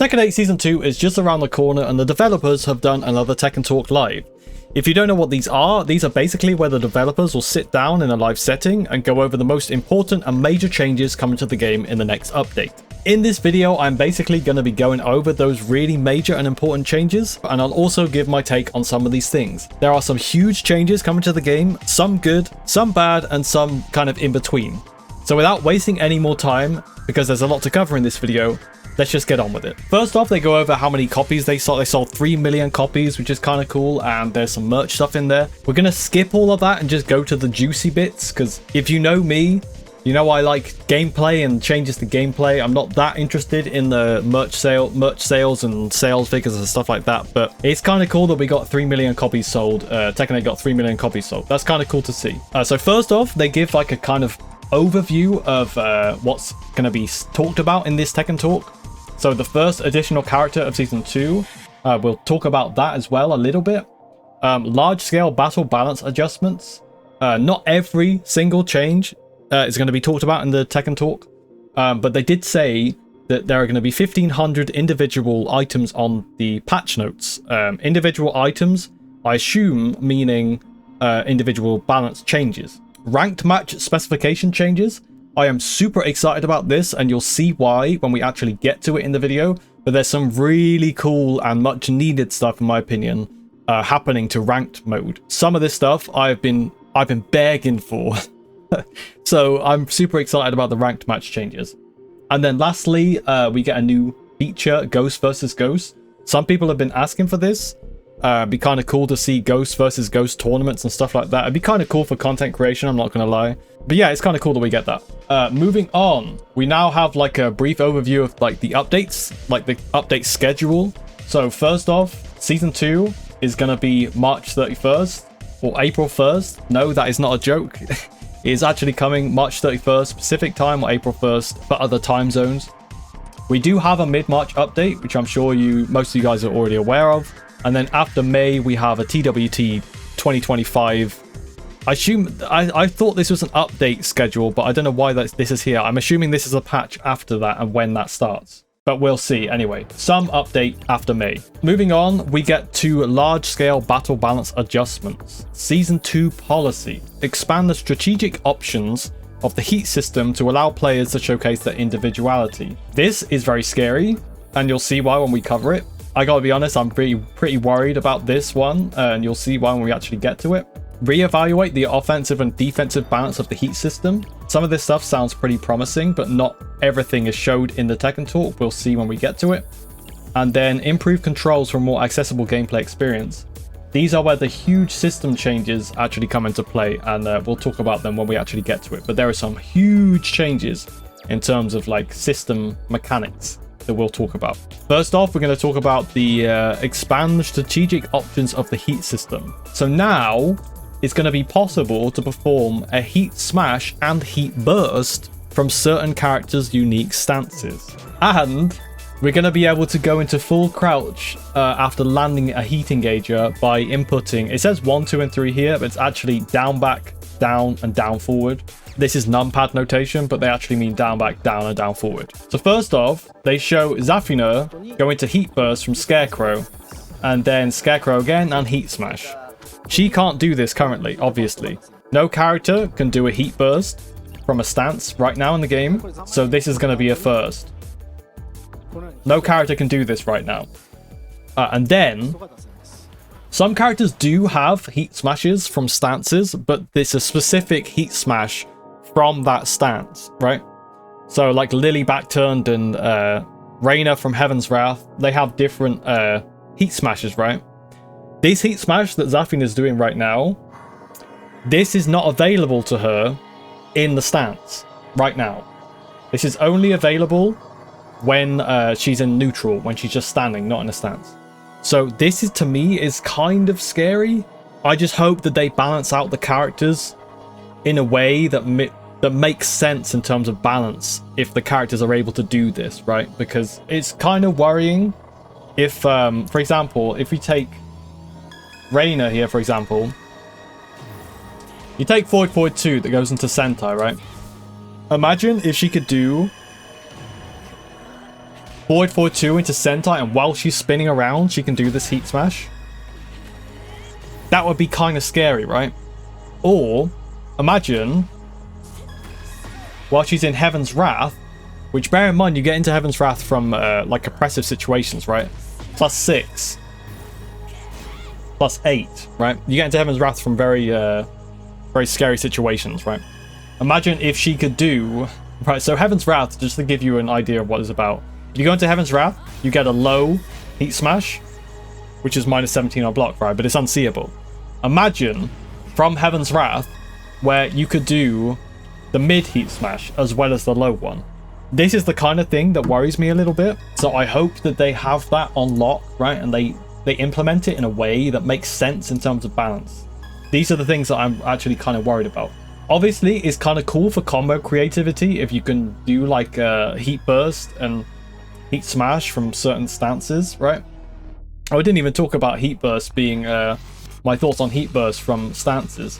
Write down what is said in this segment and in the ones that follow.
Tekken 8 Season 2 is just around the corner and the developers have done another Tekken Talk Live. If you don't know what these are basically where the developers will sit down in a live setting and go over the most important and major changes coming to the game in the next update. In this video, I'm basically going to be going over those really major and important changes, and I'll also give my take on some of these things. There are some huge changes coming to the game, some good, some bad, and some kind of in between. So without wasting any more time, because there's a lot to cover in this video, let's just get on with it. First off, they go over how many copies they sold. They sold 3 million copies, which is kind of cool, and there's some merch stuff in there. We're going to skip all of that and just go to the juicy bits, because if you know me, you know I like gameplay and changes to gameplay. I'm not that interested in the merch sales and sales figures and stuff like that, but it's kind of cool that we got 3 million copies sold. Tekken 8 got 3 million copies sold. That's kind of cool to see. So first off, they give like a kind of overview of what's going to be talked about in this Tekken Talk. So the first additional character of Season 2, we'll talk about that as well a little bit. Large-scale battle balance adjustments. Not every single change is going to be talked about in the Tekken Talk, but they did say that there are going to be 1,500 individual items on the patch notes. Individual items, I assume, meaning individual balance changes. Ranked match specification changes. I am super excited about this, and you'll see why when we actually get to it in the video, but there's some really cool and much needed stuff, in my opinion, happening to ranked mode. Some of this stuff I've been begging for. So I'm super excited about the ranked match changes. And then lastly, we get a new feature, Ghost versus Ghost. Some people have been asking for this. Be kind of cool to see Ghost versus Ghost tournaments and stuff like that. It'd be kind of cool for content creation, I'm not gonna lie. But yeah, it's kind of cool that we get that. Moving on, we now have like a brief overview of like the updates, like the update schedule. So first off, Season 2 is gonna be March 31st or April 1st. No, that is not a joke. It is actually coming March 31st Pacific time or April 1st for other time zones. We do have a mid-March update, which I'm sure most of you guys are already aware of. And then after May, we have a TWT 2025. I thought this was an update schedule, but I don't know why this is here. I'm assuming this is a patch after that and when that starts. But we'll see anyway. Some update after May. Moving on, we get to large-scale battle balance adjustments. Season 2 policy. Expand the strategic options of the heat system to allow players to showcase their individuality. This is very scary, and you'll see why when we cover it. I gotta be honest, I'm pretty worried about this one, and you'll see why when we actually get to it. Reevaluate the offensive and defensive balance of the heat system. Some of this stuff sounds pretty promising, but not everything is showed in the Tekken Talk. We'll see when we get to it. And then improve controls for a more accessible gameplay experience. These are where the huge system changes actually come into play, and we'll talk about them when we actually get to it. But there are some huge changes in terms of like system mechanics that we'll talk about. First off, we're going to talk about the expand the strategic options of the heat system. So now it's going to be possible to perform a heat smash and heat burst from certain characters' unique stances. And we're going to be able to go into full crouch after landing a heat engager by inputting, it says 1, 2, and 3 here, but it's actually down, back, down, and down, forward. This is numpad notation, but they actually mean down, back, down, and down, forward. So first off, they show Zafina go into heat burst from Scarecrow, and then Scarecrow again, and heat smash. She can't do this currently, obviously. No character can do a heat burst from a stance right now in the game, so this is going to be a first. No character can do this right now. And then, some characters do have heat smashes from stances, but it's a specific heat smash from that stance, right? So like Lily Backturned and Reina from Heaven's Wrath, they have different heat smashes, right? This heat smash that Zafina is doing right now, this is not available to her in the stance right now. This is only available when she's in neutral, when she's just standing, not in a stance. So this is, to me, is kind of scary. I just hope that they balance out the characters in a way that makes sense in terms of balance if the characters are able to do this, right? Because it's kind of worrying if, for example, if we take Reina here, for example, you take Forward Forward 2 that goes into Sentai, right? Imagine if she could do forward 4-2 into Sentai, and while she's spinning around, she can do this heat smash. That would be kind of scary, right? Or imagine while she's in Heaven's Wrath, which bear in mind you get into Heaven's Wrath from like oppressive situations, right? +6, +8, right? You get into Heaven's Wrath from very scary situations, right? Imagine if she could do, right? So Heaven's Wrath, just to give you an idea of what it's about. If you go into Heaven's Wrath, you get a low heat smash, which is -17 on block, right? But it's unseeable. Imagine from Heaven's Wrath where you could do the mid heat smash as well as the low one. This is the kind of thing that worries me a little bit. So I hope that they have that on lock, right? And they implement it in a way that makes sense in terms of balance. These are the things that I'm actually kind of worried about. Obviously, it's kind of cool for combo creativity if you can do like heat burst and heat smash from certain stances, right? I didn't even talk about heat burst being my thoughts on heat burst from stances.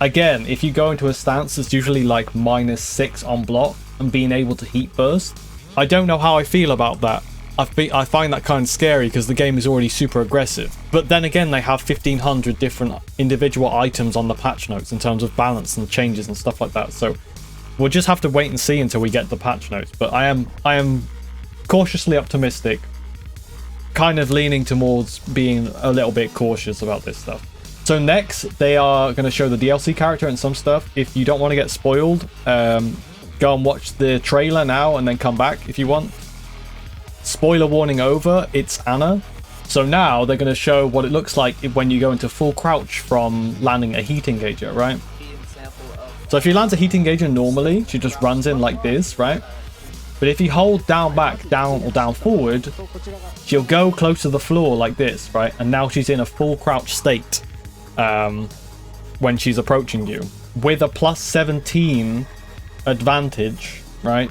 Again, if you go into a stance that's usually like -6 on block and being able to heat burst, I don't know how I feel about that. I find that kind of scary because the game is already super aggressive. But then again, they have 1,500 different individual items on the patch notes in terms of balance and changes and stuff like that. So we'll just have to wait and see until we get the patch notes. But I am cautiously optimistic, kind of leaning towards being a little bit cautious about this stuff. So next, they are going to show the DLC character and some stuff. If you don't want to get spoiled, go and watch the trailer now and then come back if you want. Spoiler warning over, it's Anna. So now they're going to show what it looks like when you go into full crouch from landing a heat engager, right? So if she lands a heat engager normally, she just runs in like this, right? But if you hold down back, down or down forward, she'll go close to the floor like this, right? And now she's in a full crouch state when she's approaching you with a +17 advantage, right?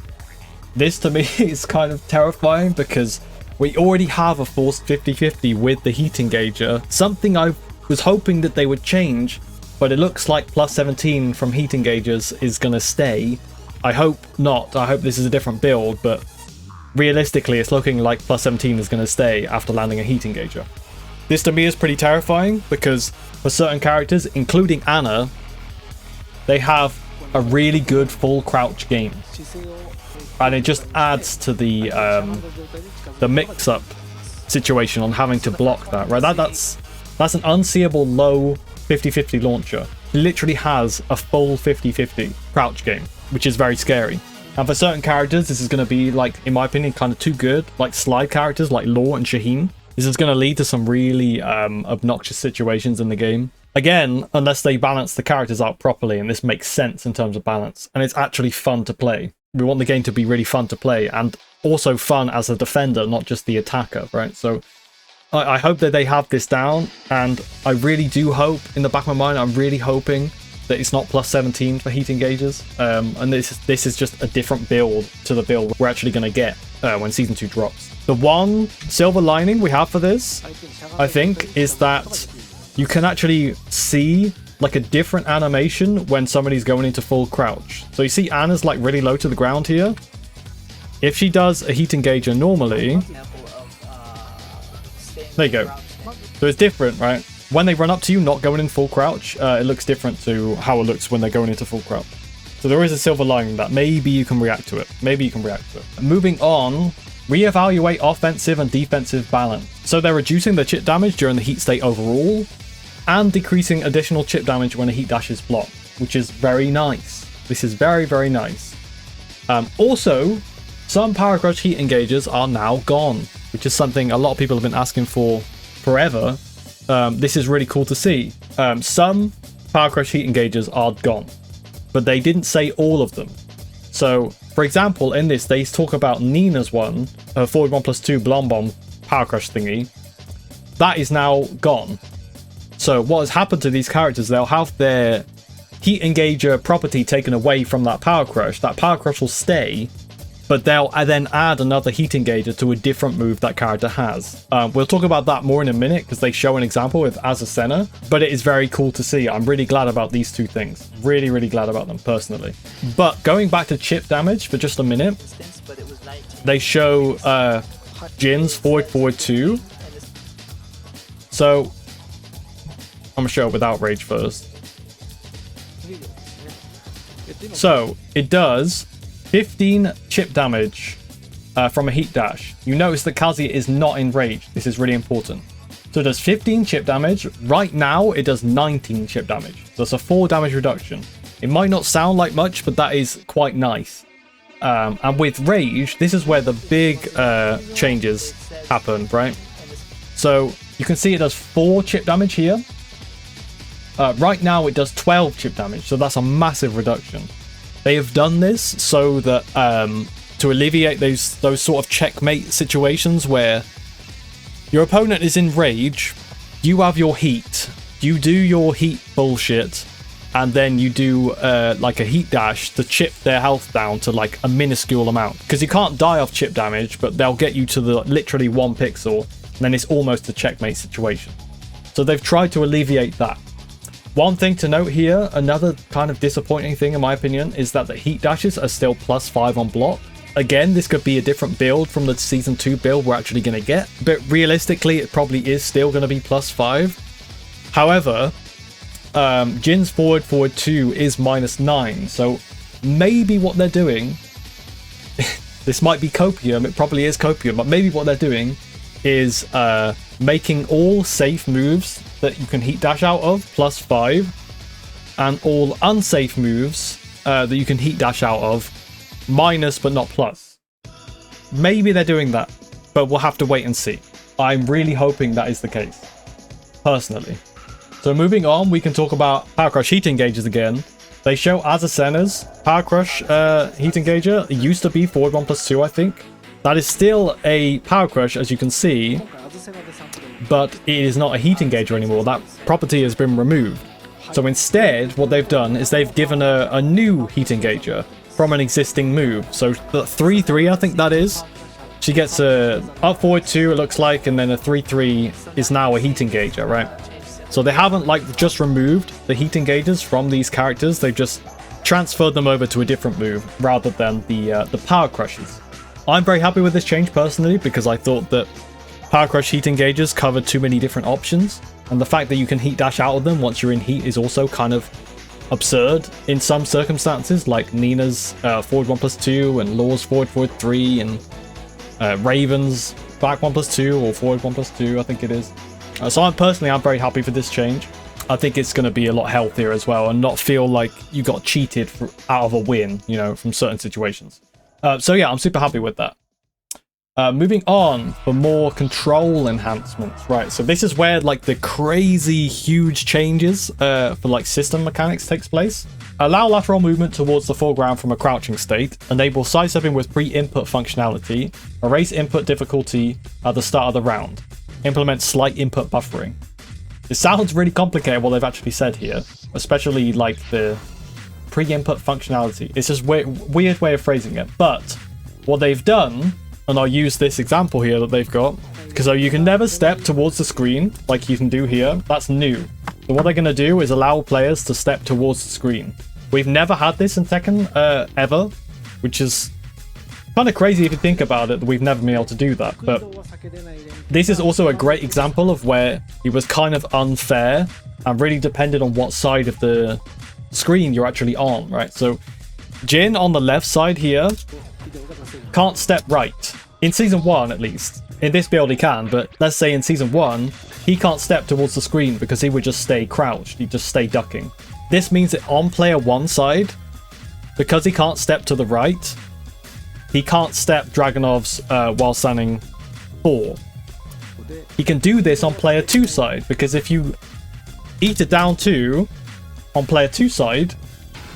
This to me is kind of terrifying because we already have a forced 50-50 with the heat engager. Something I was hoping that they would change, but it looks like +17 from heat engagers is going to stay. I hope not. I hope this is a different build, but realistically it's looking like +17 is going to stay after landing a heat engager. This to me is pretty terrifying because for certain characters, including Anna, they have a really good full crouch game. And it just adds to the mix-up situation on having to block that, right? That's an unseeable low 50-50 launcher. It literally has a full 50-50 crouch game, which is very scary. And for certain characters, this is going to be, like, in my opinion, kind of too good. Like slide characters like Law and Shaheen. This is going to lead to some really obnoxious situations in the game. Again, unless they balance the characters out properly, and this makes sense in terms of balance. And it's actually fun to play. We want the game to be really fun to play and also fun as a defender, not just the attacker, right? So I hope that they have this down, and I really do hope, in the back of my mind, I'm really hoping that it's not +17 for heat engagers. And this is just a different build to the build we're actually going to get when Season 2 drops. The one silver lining we have for this, I think, is that you can actually see like a different animation when somebody's going into full crouch. So you see Anna's like really low to the ground here. If she does a heat engager normally, there you go. So it's different, right? When they run up to you, not going in full crouch, it looks different to how it looks when they're going into full crouch. So there is a silver lining that maybe you can react to it. Maybe you can react to it. Moving on, reevaluate offensive and defensive balance. So they're reducing the chip damage during the heat state overall, and decreasing additional chip damage when a heat dash is blocked, which is very nice. This is very, very nice. Also, some Power Crush heat engagers are now gone, which is something a lot of people have been asking for forever. This is really cool to see. Some Power Crush heat engagers are gone, but they didn't say all of them. So, for example, in this, they talk about Nina's one, forward 1+2 Blom Bomb Power Crush thingy. That is now gone. So what has happened to these characters, they'll have their heat engager property taken away from that Power Crush. That Power Crush will stay, but they'll then add another heat engager to a different move that character has. We'll talk about that more in a minute because they show an example with Azucena, but it is very cool to see. I'm really glad about these two things. Really, really glad about them personally. But going back to chip damage for just a minute, they show Jin's forward 2. So I'm gonna show it without rage first. So it does 15 chip damage from a heat dash. You notice that Kazuya is not enraged. This is really important. So it does 15 chip damage. Right now, it does 19 chip damage. So it's a 4 damage reduction. It might not sound like much, but that is quite nice. And with rage, this is where the big changes happen, right? So you can see it does 4 chip damage here. Right now, it does 12 chip damage. So that's a massive reduction. They have done this so that to alleviate those sort of checkmate situations where your opponent is in rage, you have your heat, you do your heat bullshit, and then you do like a heat dash to chip their health down to like a minuscule amount. Because you can't die off chip damage, but they'll get you to the literally 1 pixel, and then it's almost a checkmate situation. So they've tried to alleviate that. One thing to note here, another kind of disappointing thing in my opinion, is that the heat dashes are still +5 on block. Again, this could be a different build from the Season 2 build we're actually going to get, but realistically, it probably is still going to be +5. However, Jin's forward 2 is -9, so maybe what they're doing, this might be copium, it probably is copium, but maybe what they're doing is making all safe moves that you can heat dash out of +5, and all unsafe moves that you can heat dash out of minus but not plus. Maybe they're doing that, but we'll have to wait and see. I'm really hoping that is the case, personally. So moving on, we can talk about Power Crush heat engages again. They show Azucena's Power Crush heat engager. It used to be forward 1+2, I think. That is still a Power Crush, as you can see, but it is not a heat engager anymore. That property has been removed. So instead, what they've done is they've given a new heat engager from an existing move. So the 3-3, I think that is. She gets a up forward 2, it looks like, and then a 3-3 is now a heat engager, right? So they haven't like just removed the heat engagers from these characters. They've just transferred them over to a different move rather than the Power Crushes. I'm very happy with this change personally, because I thought that Power Crush heat engagers covered too many different options, and the fact that you can heat dash out of them once you're in heat is also kind of absurd in some circumstances, like Nina's forward 1+2 and Law's forward 3 and Raven's back 1+2 or forward 1+2, I think it is. So I'm very happy for this change. I think it's going to be a lot healthier as well, and not feel like you got cheated out of a win, you know, from certain situations. So yeah, I'm super happy with that. Moving on for more control enhancements, right? So this is where like the crazy huge changes for like system mechanics takes place. Allow lateral movement towards the foreground from a crouching state. Enable sidestepping with pre-input functionality. Erase input difficulty at the start of the round. Implement slight input buffering. It sounds really complicated what they've actually said here, especially like the pre-input functionality. It's just weird way of phrasing it, but what they've done, and I'll use this example here that they've got, because you can never step towards the screen like you can do here. That's new. So what they're going to do is allow players to step towards the screen. We've never had this in Tekken ever, which is kind of crazy if you think about it, that we've never been able to do that. But this is also a great example of where it was kind of unfair and really depended on what side of the screen you're actually on, right? So Jin on the left side here can't step right. In Season 1, at least. In this build, he can, but let's say in Season 1, he can't step towards the screen because he would just stay crouched. He'd just stay ducking. This means that on player 1 side, because he can't step to the right, he can't step Dragunov's while standing 4. He can do this on player 2 side, because if you eat it down 2 on player 2 side,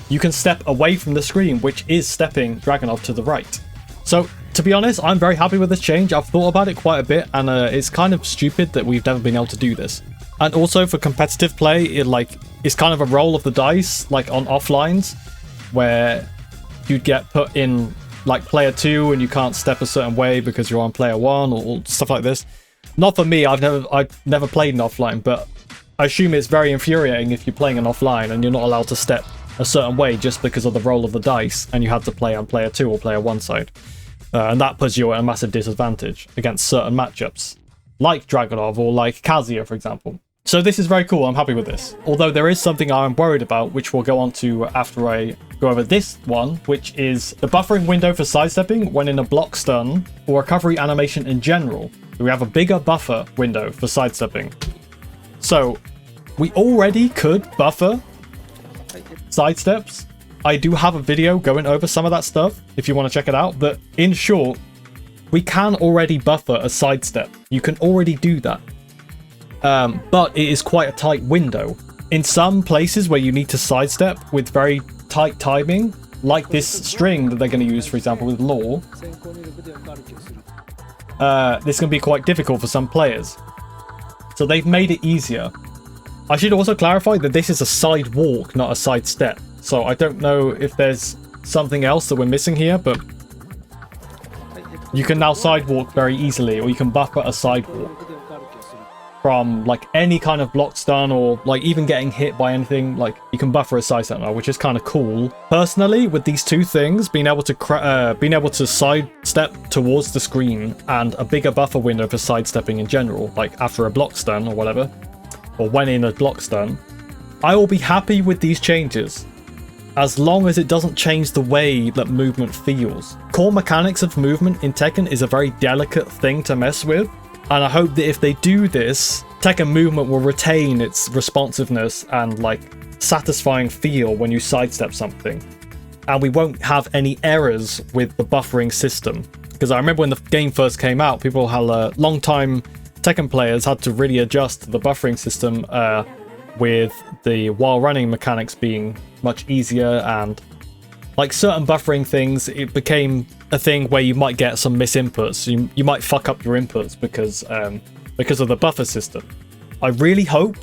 you can step away from the screen, which is stepping Dragunov to the right. So, to be honest, I'm very happy with this change. I've thought about it quite a bit, and it's kind of stupid that we've never been able to do this. And also for competitive play, it's kind of a roll of the dice, like on offlines, where you'd get put in like player 2 and you can't step a certain way because you're on player 1 or stuff like this. Not for me, I've never played an offline, but I assume it's very infuriating if you're playing an offline and you're not allowed to step a certain way just because of the roll of the dice and you had to play on player 2 or player 1 side. And that puts you at a massive disadvantage against certain matchups, like Dragonov or like Kazuya, for example. So this is very cool. I'm happy with this. Although there is something I'm worried about, which we'll go on to after I go over this one, which is the buffering window for sidestepping when in a block stun or recovery animation in general. We have a bigger buffer window for sidestepping. So we already could buffer sidesteps. I do have a video going over some of that stuff if you want to check it out. But in short, we can already buffer a sidestep. You can already do that. But it is quite a tight window. In some places where you need to sidestep with very tight timing, like this string that they're going to use, for example, with Law, this can be quite difficult for some players. So they've made it easier. I should also clarify that this is a side walk, not a side step. So I don't know if there's something else that we're missing here, but you can now side walk very easily, or you can buffer a side walk from like any kind of block stun, or like even getting hit by anything. Like you can buffer a side step now, which is kind of cool. Personally, with these two things, being able to sidestep towards the screen and a bigger buffer window for sidestepping in general, like after a block stun or whatever, or when in a block stun, I will be happy with these changes, as long as it doesn't change the way that movement feels. Core mechanics of movement in Tekken is a very delicate thing to mess with, and I hope that if they do this, Tekken movement will retain its responsiveness and like satisfying feel when you sidestep something, and we won't have any errors with the buffering system. Because I remember when the game first came out, people had long-time Tekken players had to really adjust to the buffering system, with the while running mechanics being much easier, and like certain buffering things, it became a thing where you might get some misinputs. You might fuck up your inputs because of the buffer system. I really hope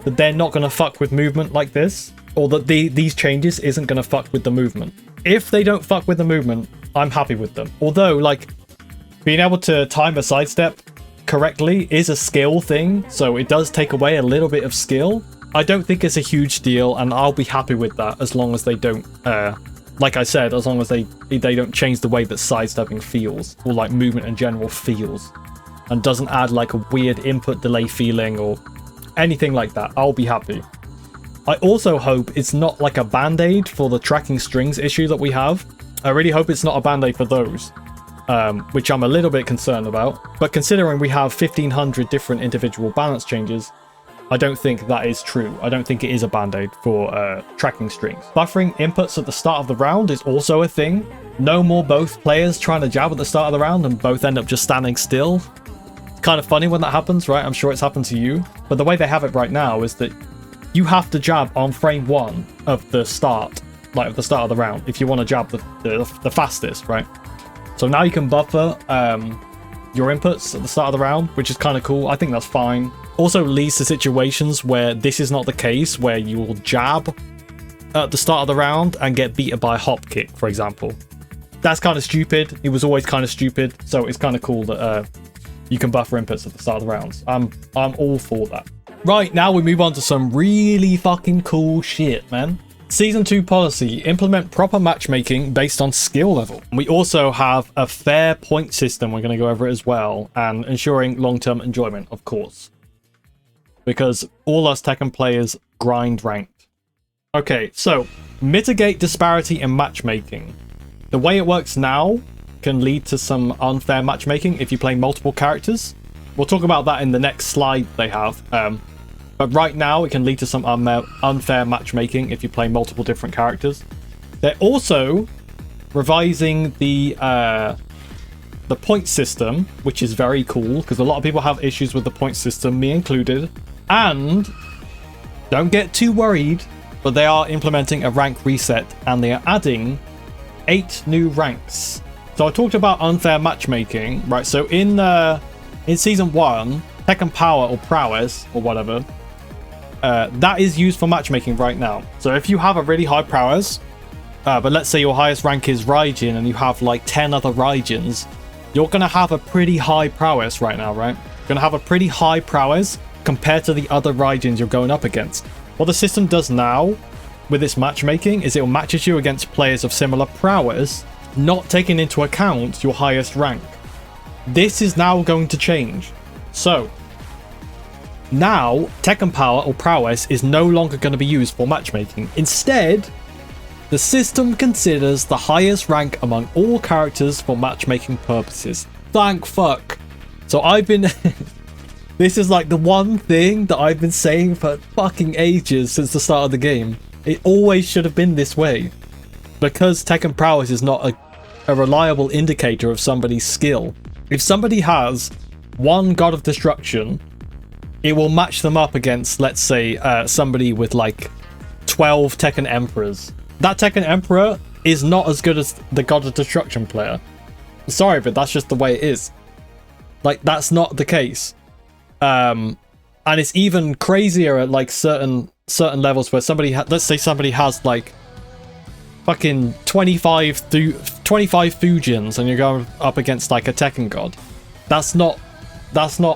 that they're not going to fuck with movement like this, or that these changes isn't going to fuck with the movement. If they don't fuck with the movement, I'm happy with them. Although, like, being able to time a sidestep correctly is a skill thing, so it does take away a little bit of skill. I don't think it's a huge deal, and I'll be happy with that as long as they don't, like I said, as long as they don't change the way that sidestepping feels, or like movement in general feels, and doesn't add like a weird input delay feeling or anything like that. I'll be happy. I also hope it's not like a band-aid for the tracking strings issue that we have. I really hope it's not a band-aid for those. Which I'm a little bit concerned about. But considering we have 1,500 different individual balance changes, I don't think that is true. I don't think it is a band-aid for tracking strings. Buffering inputs at the start of the round is also a thing. No more both players trying to jab at the start of the round and both end up just standing still. It's kind of funny when that happens, right? I'm sure it's happened to you. But the way they have it right now is that you have to jab on frame 1 of the start, like at the start of the round, if you want to jab the fastest, right? So now you can buffer your inputs at the start of the round, which is kind of cool. I think that's fine. Also leads to situations where this is not the case, where you will jab at the start of the round and get beaten by a hop kick, for example. That's kind of stupid. It was always kind of stupid, so it's kind of cool that you can buffer inputs at the start of the rounds. I'm all for that. Right, now we move on to some really fucking cool shit, man. Season 2 policy, implement proper matchmaking based on skill level. We also have a fair point system, we're going to go over it as well, and ensuring long-term enjoyment, of course. Because all us Tekken players grind ranked. Okay, so mitigate disparity in matchmaking. The way it works now can lead to some unfair matchmaking if you play multiple characters. We'll talk about that in the next slide they have. But right now, it can lead to some unfair matchmaking if you play multiple different characters. They're also revising the point system, which is very cool, because a lot of people have issues with the point system, me included. And don't get too worried, but they are implementing a rank reset, and they are adding 8 new ranks. So I talked about unfair matchmaking, right? So in Season 1, Tekken Power or Prowess or whatever, that is used for matchmaking right now. So if you have a really high prowess, but let's say your highest rank is Raijin and you have like 10 other Raijins, you're going to have a pretty high prowess right now, right? You're going to have a pretty high prowess compared to the other Raijins you're going up against. What the system does now with its matchmaking is it will matches you against players of similar prowess, not taking into account your highest rank. This is now going to change. So now Tekken power or prowess is no longer going to be used for matchmaking. Instead, the system considers the highest rank among all characters for matchmaking purposes. Thank fuck. So I've been this is like the one thing that I've been saying for fucking ages since the start of the game. It always should have been this way. Because Tekken prowess is not a reliable indicator of somebody's skill. If somebody has one God of Destruction, it will match them up against, let's say, somebody with like 12 Tekken Emperors. That Tekken Emperor is not as good as the God of Destruction player. Sorry, but that's just the way it is. Like, that's not the case. And it's even crazier at like certain levels where somebody, let's say somebody has like fucking 25 Fujins and you're going up against like a Tekken God. That's not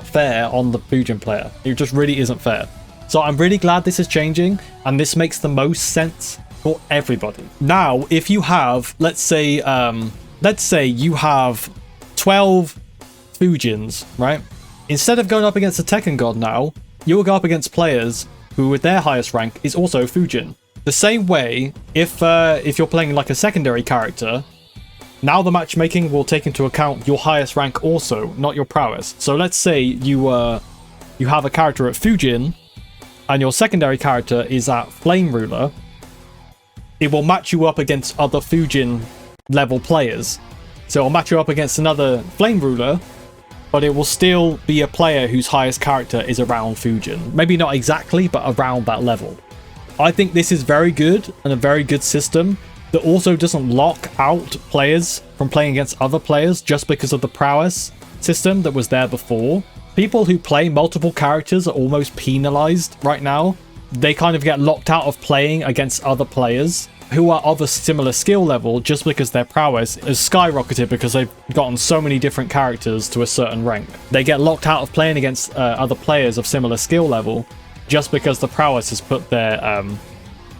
fair on the Fujin player. It just really isn't fair. So I'm really glad this is changing, and this makes the most sense for everybody. Now, if you have, let's say you have 12 Fujins, right? Instead of going up against a Tekken God now, you will go up against players who with their highest rank is also Fujin. The same way, if you're playing like a secondary character, now the matchmaking will take into account your highest rank also, not your prowess. So let's say you have a character at Fujin, and your secondary character is at Flame Ruler. It will match you up against other Fujin level players. So it'll match you up against another Flame Ruler, but it will still be a player whose highest character is around Fujin. Maybe not exactly, but around that level. I think this is very good and a very good system that also doesn't lock out players from playing against other players just because of the prowess system that was there before. People who play multiple characters are almost penalized right now. They kind of get locked out of playing against other players who are of a similar skill level just because their prowess has skyrocketed because they've gotten so many different characters to a certain rank. They get locked out of playing against other players of similar skill level just because the prowess has put their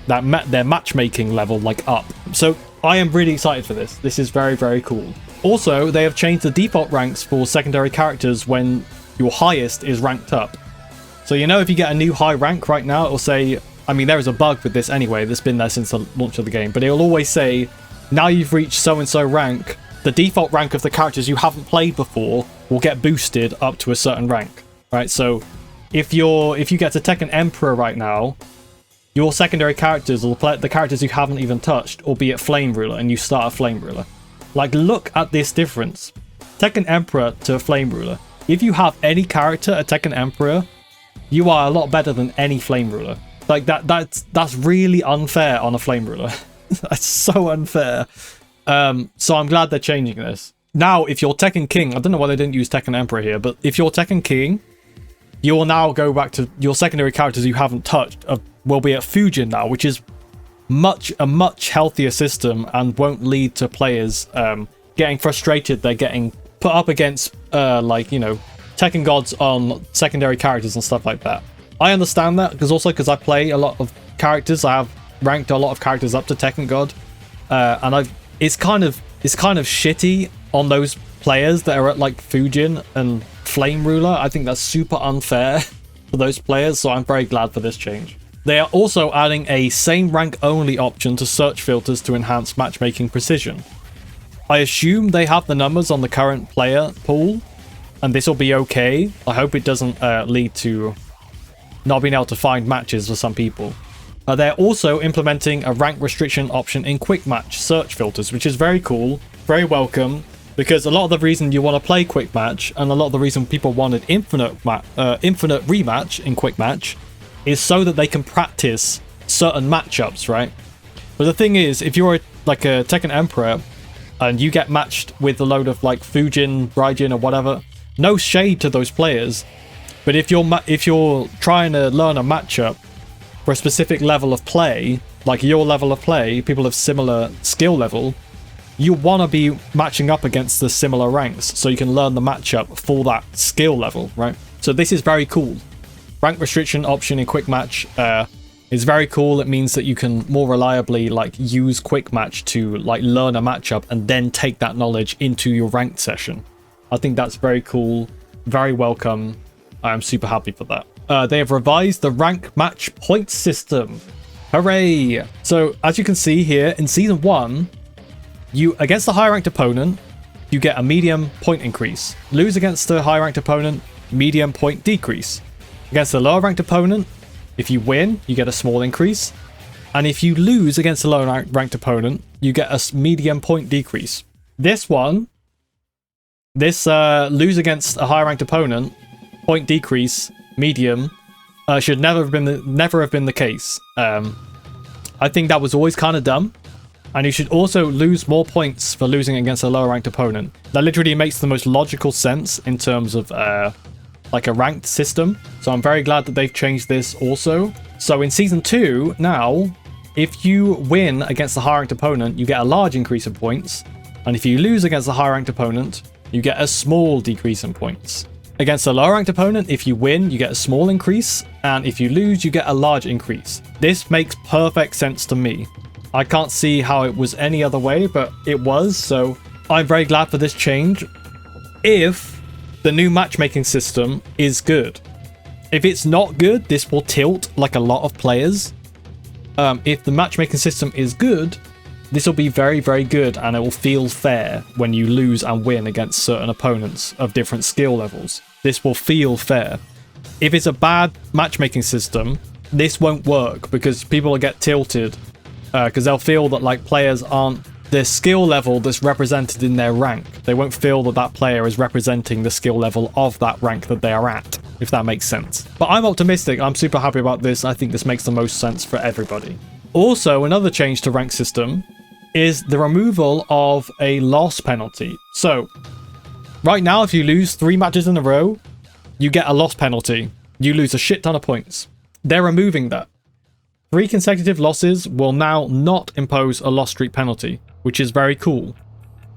their matchmaking level like up. So I am really excited for this. This is very, very cool. Also, they have changed the default ranks for secondary characters when your highest is ranked up. So you know, if you get a new high rank right now, it'll say, I mean, there is a bug with this anyway that's been there since the launch of the game, but it'll always say, now you've reached so-and-so rank, the default rank of the characters you haven't played before will get boosted up to a certain rank, right? So if you get to Tekken Emperor right now, your secondary characters, or the characters you haven't even touched, will be at Flame Ruler, and you start a Flame Ruler. Like, look at this difference. Tekken Emperor to Flame Ruler. If you have any character at Tekken Emperor, you are a lot better than any Flame Ruler. Like, that's really unfair on a Flame Ruler. That's so unfair. So I'm glad they're changing this. Now, if you're Tekken King, I don't know why they didn't use Tekken Emperor here, but if you're Tekken King, you will now go back to your secondary characters you haven't touched will be at Fujin now, which is a much healthier system and won't lead to players getting frustrated. They're getting put up against like, you know, Tekken gods on secondary characters and stuff like that. I understand that because I play a lot of characters. I have ranked a lot of characters up to Tekken God, and it's kind of shitty on those players that are at like Fujin and Flame Ruler. I think that's super unfair for those players, so I'm very glad for this change. They are also adding a same rank only option to search filters to enhance matchmaking precision. I assume they have the numbers on the current player pool, and this will be okay. I hope it doesn't lead to not being able to find matches for some people. They're also implementing a rank restriction option in quick match search filters, which is very cool, very welcome, because a lot of the reason you want to play quick match, and a lot of the reason people wanted infinite rematch in quick match, is so that they can practice certain matchups, right? But the thing is, if you're like a Tekken Emperor and you get matched with a load of like Fujin, Raijin, or whatever, no shade to those players, but if you're trying to learn a matchup for a specific level of play, like your level of play, people of similar skill level, you want to be matching up against the similar ranks so you can learn the matchup for that skill level, right? So this is very cool. Rank restriction option in quick match It's very cool. It means that you can more reliably like use quick match to like learn a matchup and then take that knowledge into your ranked session. I think that's very cool, very welcome. I am super happy for that. They have revised the rank match point system. Hooray! So as you can see here in season 1, you against the high ranked opponent, you get a medium point increase. Lose against a high ranked opponent, medium point decrease. Against a lower ranked opponent, if you win, you get a small increase. And if you lose against a lower ranked opponent, you get a medium point decrease. This lose against a higher ranked opponent, point decrease, medium, should never have been the case. I think that was always kind of dumb. And you should also lose more points for losing against a lower ranked opponent. That literally makes the most logical sense in terms of like a ranked system. So I'm very glad that they've changed this also. So in season 2 now, if you win against a high ranked opponent, you get a large increase in points. And if you lose against a high ranked opponent, you get a small decrease in points. Against a lower ranked opponent, if you win, you get a small increase. And if you lose, you get a large increase. This makes perfect sense to me. I can't see how it was any other way, but it was. So I'm very glad for this change. If the new matchmaking system is good. If it's not good, this will tilt like a lot of players. If the matchmaking system is good, this will be very, very good, and it will feel fair when you lose and win against certain opponents of different skill levels. This will feel fair. If it's a bad matchmaking system, this won't work because people will get tilted because they'll feel that like players aren't the skill level that's represented in their rank. They won't feel that that player is representing the skill level of that rank that they are at, if that makes sense. But I'm optimistic. I'm super happy about this. I think this makes the most sense for everybody. Also, another change to rank system is the removal of a loss penalty. So right now, if you lose 3 matches in a row, you get a loss penalty. You lose a shit ton of points. They're removing that. 3 consecutive losses will now not impose a loss streak penalty, which is very cool.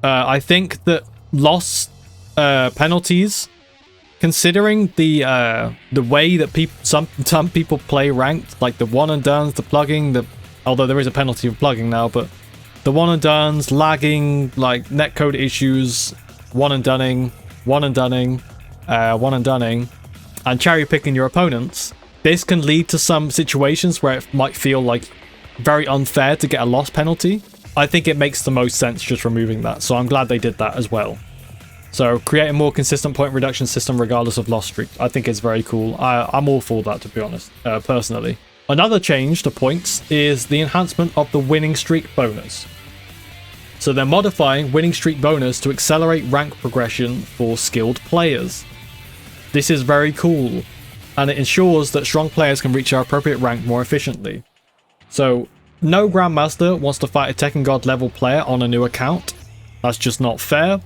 I think that loss penalties, considering the way that some people play ranked, like the one and dones, the plugging, although there is a penalty for plugging now, but the one and dones, lagging, like netcode issues, one and dunning, and cherry picking your opponents. This can lead to some situations where it might feel like very unfair to get a loss penalty. I think it makes the most sense just removing that, so I'm glad they did that as well. So create a more consistent point reduction system regardless of loss streak. I think it's very cool. I'm all for that, to be honest, personally. Another change to points is the enhancement of the winning streak bonus. So they're modifying winning streak bonus to accelerate rank progression for skilled players. This is very cool, and it ensures that strong players can reach their appropriate rank more efficiently. So no Grandmaster wants to fight a Tekken God level player on a new account. That's just not fair.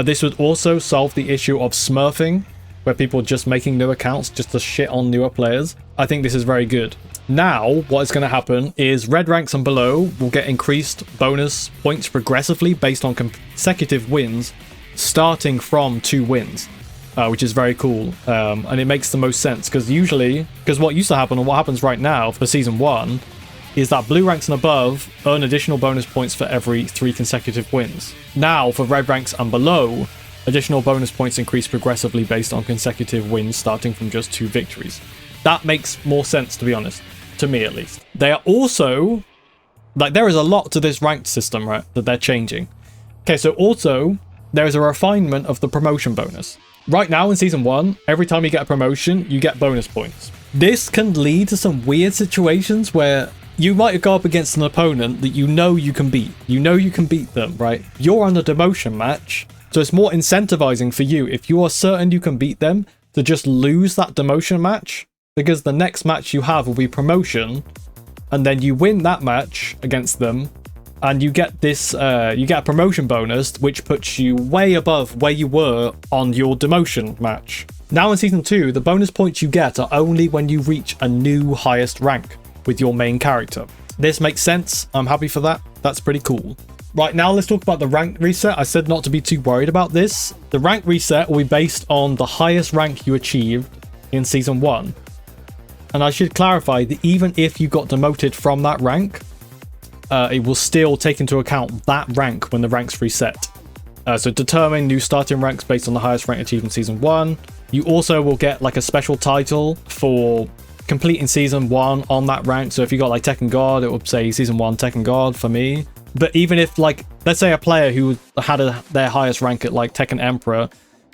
This would also solve the issue of smurfing, where people are just making new accounts just to shit on newer players. I think this is very good. Now, what is going to happen is red ranks and below will get increased bonus points progressively based on consecutive wins, starting from 2 wins, which is very cool. And it makes the most sense because what used to happen and what happens right now for season 1 is that blue ranks and above earn additional bonus points for every 3 consecutive wins. Now, for red ranks and below, additional bonus points increase progressively based on consecutive wins starting from just 2 victories. That makes more sense, to be honest, to me at least. They are also, like, there is a lot to this ranked system, right, that they're changing. Okay, so also, there is a refinement of the promotion bonus. Right now in season 1, every time you get a promotion, you get bonus points. This can lead to some weird situations where you might go up against an opponent that you know you can beat. You know you can beat them, right? You're on a demotion match, so it's more incentivizing for you if you are certain you can beat them to just lose that demotion match, because the next match you have will be promotion, and then you win that match against them, and you get this, you get a promotion bonus, which puts you way above where you were on your demotion match. Now in season 2, the bonus points you get are only when you reach a new highest rank with your main character. This makes sense. I'm happy for that. That's pretty cool. Right, now let's talk about the rank reset. I said not to be too worried about this. The rank reset will be based on the highest rank you achieved in season 1. And I should clarify that even if you got demoted from that rank, it will still take into account that rank when the ranks reset. So determine new starting ranks based on the highest rank achieved in Season 1. You also will get like a special title for completing Season 1 on that rank. So if you got like Tekken God, it would say Season 1 Tekken God for me. But even if, like, let's say a player who had their highest rank at like Tekken Emperor,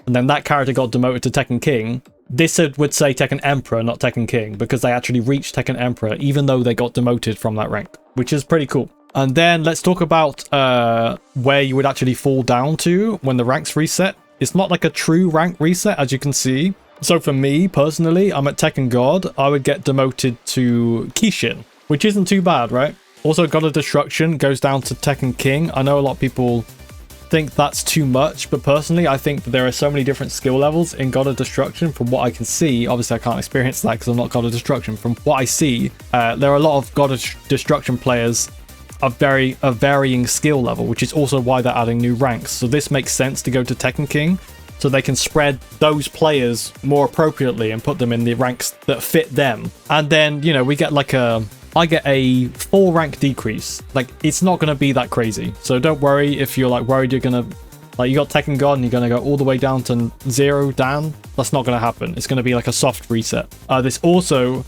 and then that character got demoted to Tekken King, this would say Tekken Emperor, not Tekken King, because they actually reached Tekken Emperor, even though they got demoted from that rank, which is pretty cool. And then let's talk about where you would actually fall down to when the ranks reset. It's not like a true rank reset, as you can see. So for me, personally, I'm at Tekken God. I would get demoted to Kishin, which isn't too bad, right? Also, God of Destruction goes down to Tekken King. I know a lot of people think that's too much, but personally, I think that there are so many different skill levels in God of Destruction. From what I can see, obviously I can't experience that because I'm not God of Destruction. From what I see, there are a lot of God of Destruction players of varying skill level, which is also why they're adding new ranks. So this makes sense to go to Tekken King, so they can spread those players more appropriately and put them in the ranks that fit them. And then, you know, we get like I get a 4 rank decrease. Like, it's not going to be that crazy. So don't worry if you're like worried you're going to, like, you got Tekken God and you're going to go all the way down to 0 down. That's not going to happen. It's going to be like a soft reset. This also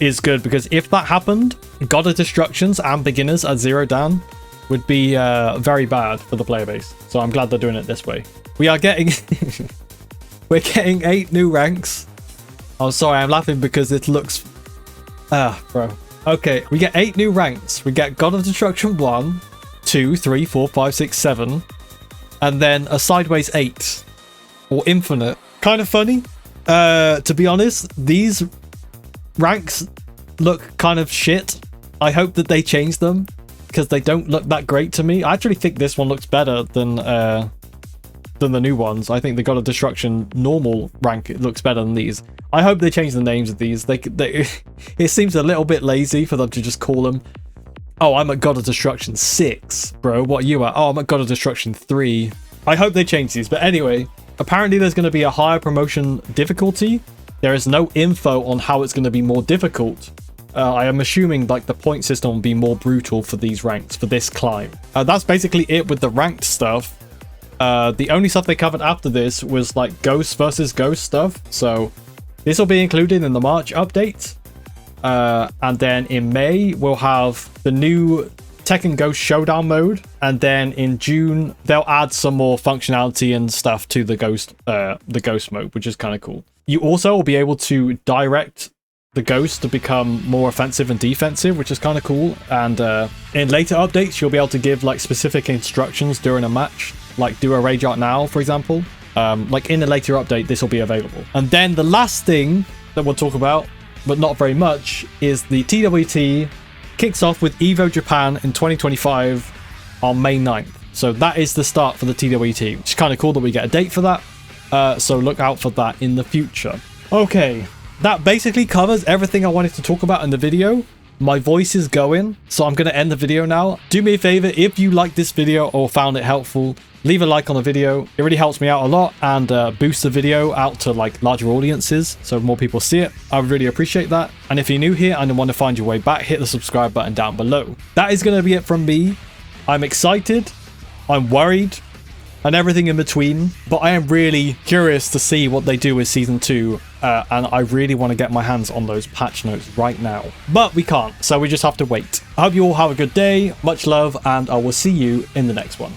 is good because if that happened, God of Destructions and beginners at 0 down would be very bad for the player base. So I'm glad they're doing it this way. We are getting we're getting 8 new ranks. Oh, sorry, I'm laughing because it looks bro. Okay, we get 8 new ranks. We get God of Destruction 1, 2, 3, 4, 5, 6, 7, and then a sideways 8 or infinite. Kind of funny. To be honest, these ranks look kind of shit. I hope that they change them because they don't look that great to me. I actually think this one looks better than the new ones. I think the God of Destruction normal rank, it looks better than these. I hope they change the names of these. They it seems a little bit lazy for them to just call them, oh, I'm at God of Destruction 6, bro. What are you at? Oh, I'm at God of Destruction 3. I hope they change these. But anyway, apparently there's going to be a higher promotion difficulty. There is no info on how it's going to be more difficult. I am assuming like the point system will be more brutal for these ranks, for this climb. That's basically it with the ranked stuff. The only stuff they covered after this was like Ghost versus Ghost stuff. So this will be included in the March update. And then in May, we'll have the new Tekken Ghost Showdown mode. And then in June, they'll add some more functionality and stuff to the Ghost mode, which is kind of cool. You also will be able to direct the Ghost to become more offensive and defensive, which is kind of cool. And in later updates, you'll be able to give like specific instructions during a match, like do a rage art now, for example. Like in a later update, this will be available. And then the last thing that we'll talk about, but not very much, is the TWT kicks off with Evo Japan in 2025 on May 9th. So that is the start for the TWT, which is kind of cool that we get a date for that. So look out for that in the future. Okay, that basically covers everything I wanted to talk about in the video. My voice is going, so I'm going to end the video now. Do me a favor, if you liked this video or found it helpful, leave a like on the video. It really helps me out a lot and boosts the video out to like larger audiences so more people see it. I would really appreciate that. And if you're new here and want to find your way back, hit the subscribe button down below. That is going to be it from me. I'm excited, I'm worried, and everything in between, but I am really curious to see what they do with Season 2, and I really want to get my hands on those patch notes right now. But we can't, so we just have to wait. I hope you all have a good day, much love, and I will see you in the next one.